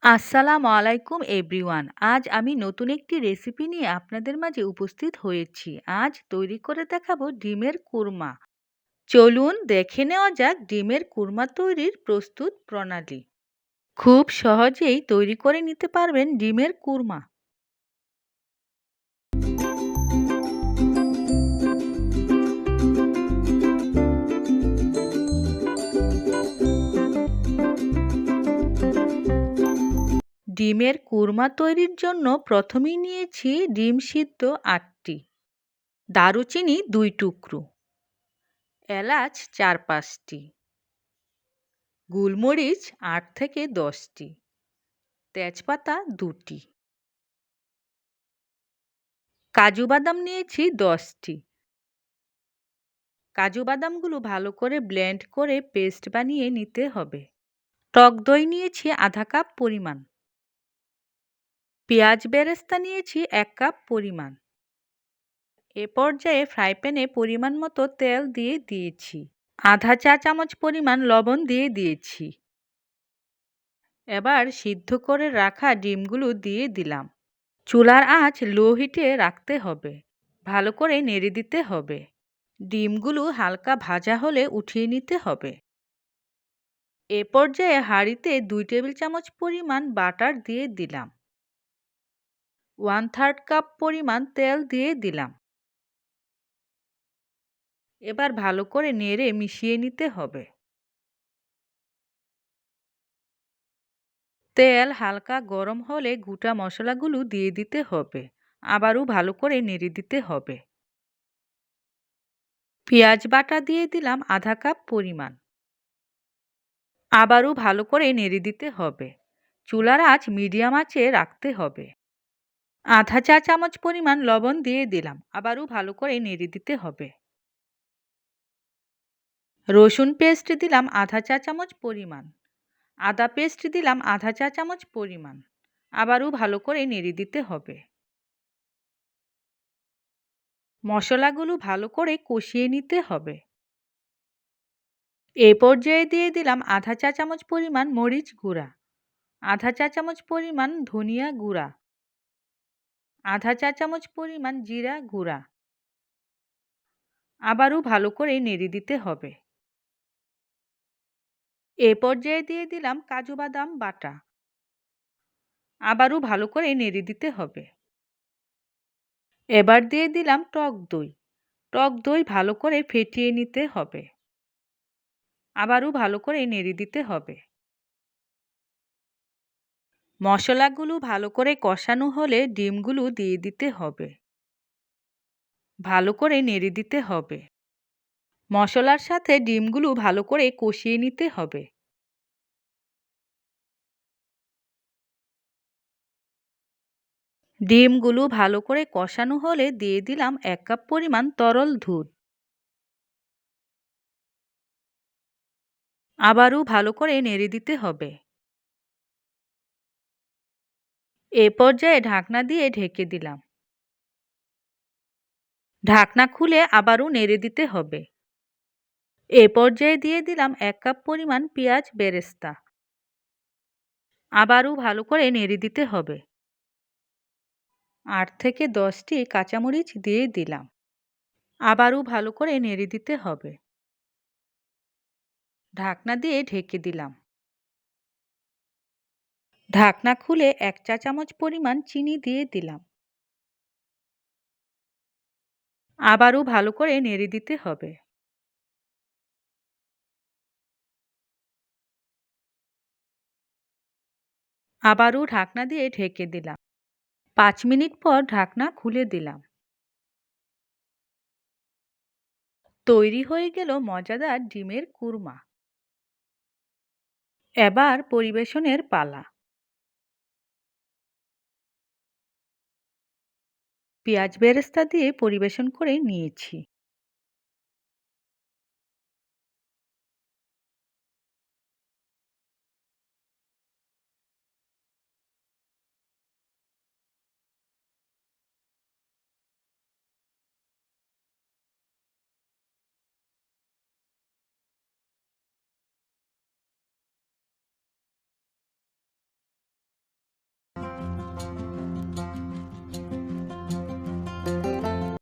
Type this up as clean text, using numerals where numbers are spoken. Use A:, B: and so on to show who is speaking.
A: আসসালামু আলাইকুম এভরিওয়ান। আজ আমি নতুন একটি রেসিপি নিয়ে আপনাদের মাঝে উপস্থিত হয়েছি। আজ তৈরি করে দেখাবো ডিমের কুরমা। চলুন দেখে নেওয়া যাক ডিমের কুরমা তৈরির প্রস্তুত প্রণালী। খুব সহজেই তৈরি করে নিতে পারবেন ডিমের কুরমা। ডিমের কুরমা তৈরির জন্য প্রথমেই নিয়েছি ডিম সিদ্ধ ৮টি, দারুচিনি ২ টুকরো, এলাচ ৪-৫টি, গোলমরিচ ৮ থেকে ১০টি, তেজপাতা ২টি, কাজু বাদাম নিয়েছি 10টি। কাজু বাদামগুলো ভালো করে ব্লেন্ড করে পেস্ট বানিয়ে নিতে হবে। টক দই নিয়েছি আধা কাপ পরিমাণ। পেঁয়াজ বেরেস্তা নিয়েছি ১ কাপ পরিমাণ। এ পর্যায়ে ফ্রাই প্যানে পরিমাণ মতো তেল দিয়ে দিয়েছি। আধা চা চামচ পরিমাণ লবণ দিয়ে দিয়েছি। এবার সিদ্ধ করে রাখা ডিমগুলো দিয়ে দিলাম। চুলার আঁচ লো হিটে রাখতে হবে। ভালো করে নেড়ে দিতে হবে। ডিমগুলো হালকা ভাজা হলে উঠিয়ে নিতে হবে। এ পর্যায়ে হাঁড়িতে ২ টেবিল চামচ পরিমাণ বাটার দিয়ে দিলাম। 1/3 কাপ পরিমাণ তেল দিয়ে দিলাম। এবার ভালো করে নেড়ে মিশিয়ে নিতে হবে। তেল হালকা গরম হলে গোটা মশলাগুলো দিয়ে দিতে হবে। আবারও ভালো করে নেড়ে দিতে হবে। পেঁয়াজ বাটা দিয়ে দিলাম আধা কাপ পরিমাণ। আবারও ভালো করে নেড়ে দিতে হবে। চুলার আঁচ মিডিয়াম আঁচে রাখতে হবে। আধা চা চামচ পরিমাণ লবণ দিয়ে দিলাম। আবারও ভালো করে নেড়ে দিতে হবে। রসুন পেস্ট দিলাম আধা চা চামচ পরিমাণ। আদা পেস্ট দিলাম আধা চা চামচ পরিমাণ। আবারও ভালো করে নেড়ে দিতে হবে। মশলাগুলো ভালো করে কষিয়ে নিতে হবে। এ পর্যায়ে দিয়ে দিলাম আধা চা চামচ পরিমাণ মরিচ গুঁড়া, আধা চা চামচ পরিমাণ ধনিয়া গুঁড়া, আধা চা চামচ পরিমাণ জিরা গুঁড়া। আবারও ভালো করে নেড়ে দিতে হবে। এ পর্যায়ে দিয়ে দিলাম কাজু বাদাম বাটা। আবারও ভালো করে নেড়ে দিতে হবে। এবার দিয়ে দিলাম টক দই। টক দই ভালো করে ফেটিয়ে নিতে হবে। আবারও ভালো করে নেড়ে দিতে হবে। মশলাগুলো ভালো করে কষানো হলে ডিমগুলো দিয়ে দিতে হবে। ভালো করে নেড়ে দিতে হবে। মশলার সাথে ডিমগুলো ভালো করে কষিয়ে নিতে হবে। ডিমগুলো ভালো করে কষানো হলে দিয়ে দিলাম ১ কাপ পরিমাণ তরল দুধ। আবারও ভালো করে নেড়ে দিতে হবে। এ পর্যায়ে ঢাকনা দিয়ে ঢেকে দিলাম। ঢাকনা খুলে আবারও নেড়ে দিতে হবে। এ পর্যায়ে দিয়ে দিলাম ১ কাপ পরিমাণ পেঁয়াজ বেরেস্তা। আবারও ভালো করে নেড়ে দিতে হবে। ৮ থেকে ১০টি কাঁচামরিচ দিয়ে দিলাম। আবারও ভালো করে নেড়ে দিতে হবে। ঢাকনা দিয়ে ঢেকে দিলাম। ঢাকনা খুলে ১ চা চামচ পরিমাণ চিনি দিয়ে দিলাম। আবারও ভালো করে নেড়ে দিতে হবে। আবারও ঢাকনা দিয়ে ঢেকে দিলাম। ৫ মিনিট পর ঢাকনা খুলে দিলাম। তৈরি হয়ে গেল মজাদার ডিমের কুরমা। এবার পরিবেশনের পালা। পেঁয়াজ বেরেস্তা দিয়ে পরিবেশন করে নিয়েছি।